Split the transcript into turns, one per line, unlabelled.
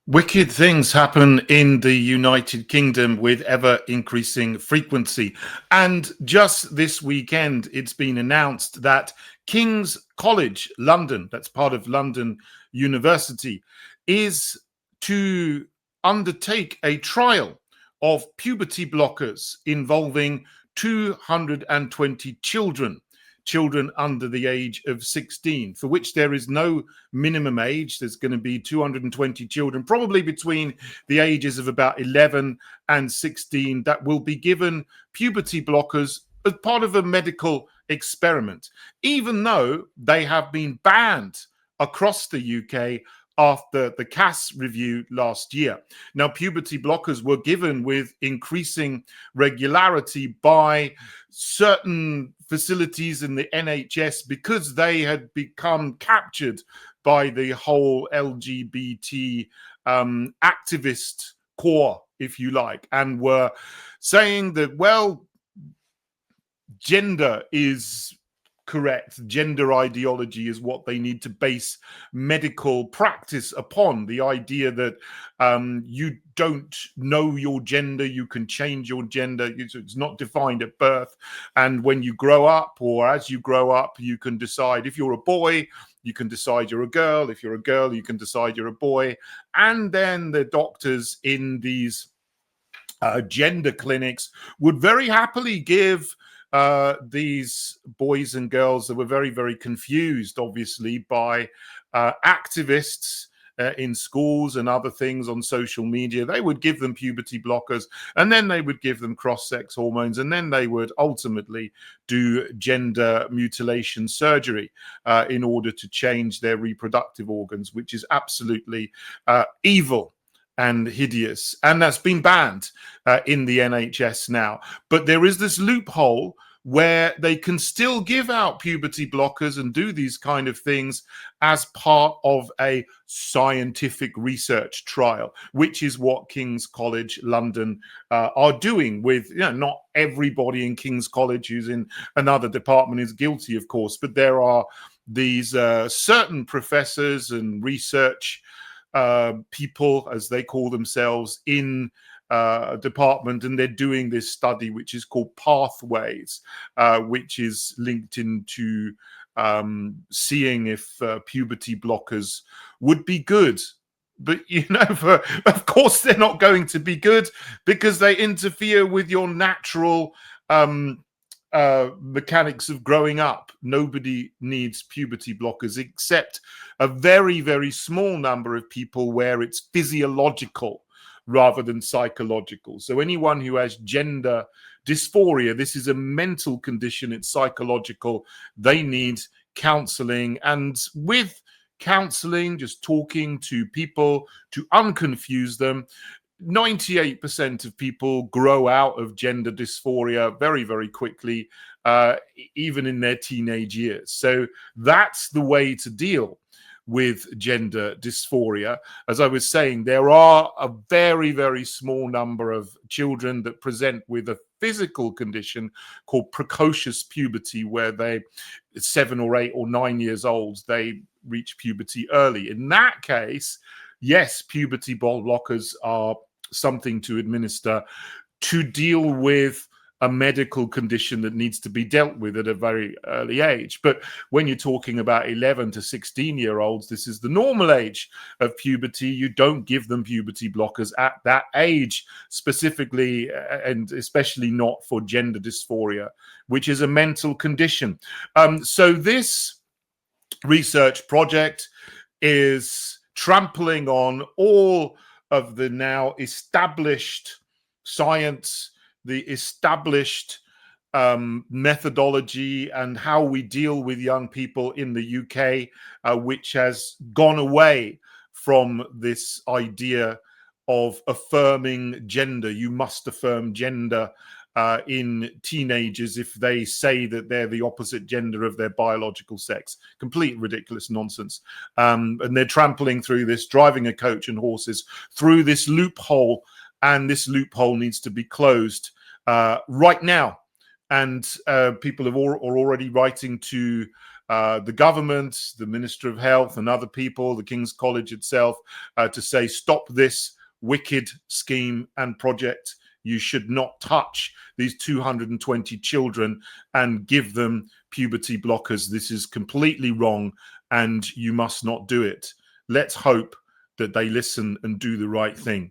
Wicked things happen in the United Kingdom with ever increasing frequency. And just this weekend, it's been announced that King's College London, that's part of London University, is to undertake a trial of puberty blockers involving 220 children under the age of 16, for which there is no minimum age. There's going to be 220 children, probably between the ages of about 11 and 16, that will be given puberty blockers as part of a medical experiment, even though they have been banned across the UK after the CAS review last year. Now, puberty blockers were given with increasing regularity by certain facilities in the NHS because they had become captured by the whole LGBT activist core, if you like, and were saying that, well, gender is correct. Gender ideology is what they need to base medical practice upon. The idea that you don't know your gender, you can change your gender. It's not defined at birth. And when you grow up, or as you grow up, you can decide if you're a boy, you can decide you're a girl. If you're a girl, you can decide you're a boy. And then the doctors in these gender clinics would very happily give these boys and girls that were very, very confused, obviously, by activists in schools and other things on social media. They would give them puberty blockers, and then they would give them cross-sex hormones, and then they would ultimately do gender mutilation surgery in order to change their reproductive organs, which is absolutely evil and hideous, and that's been banned in the NHS now. But there is this loophole where they can still give out puberty blockers and do these kind of things as part of a scientific research trial, which is what King's College London are doing with, not everybody in King's College who's in another department is guilty, of course, but there are these certain professors and research people, as they call themselves, in department, and they're doing this study which is called Pathways, which is linked into seeing if puberty blockers would be good. But of course they're not going to be good, because they interfere with your natural mechanics of growing up. Nobody needs puberty blockers except a very, very small number of people where it's physiological rather than psychological. So anyone who has gender dysphoria, this is a mental condition, it's psychological, they need counseling. And with counseling, just talking to people to unconfuse them, 98% of people grow out of gender dysphoria very, very quickly, even in their teenage years. So that's the way to deal with gender dysphoria. As I was saying, there are a very, very small number of children that present with a physical condition called precocious puberty, where they 7 or 8 or 9 years old, they reach puberty early. In that case, yes, puberty blockers are something to administer to deal with a medical condition that needs to be dealt with at a very early age. But when you're talking about 11 to 16-year-olds, this is the normal age of puberty. You don't give them puberty blockers at that age specifically, and especially not for gender dysphoria, which is a mental condition. So this research project is trampling on all of the now established science, the established methodology, and how we deal with young people in the UK, which has gone away from this idea of affirming gender. You must affirm gender in teenagers if they say that they're the opposite gender of their biological sex. Complete ridiculous nonsense. And they're trampling through this, driving a coach and horses through this loophole, and this loophole needs to be closed right now. And people are already writing to the government, the Minister of Health, and other people, the King's College itself, to say, stop this wicked scheme and project. You should not touch these 220 children and give them puberty blockers. This is completely wrong, and you must not do it. Let's hope that they listen and do the right thing.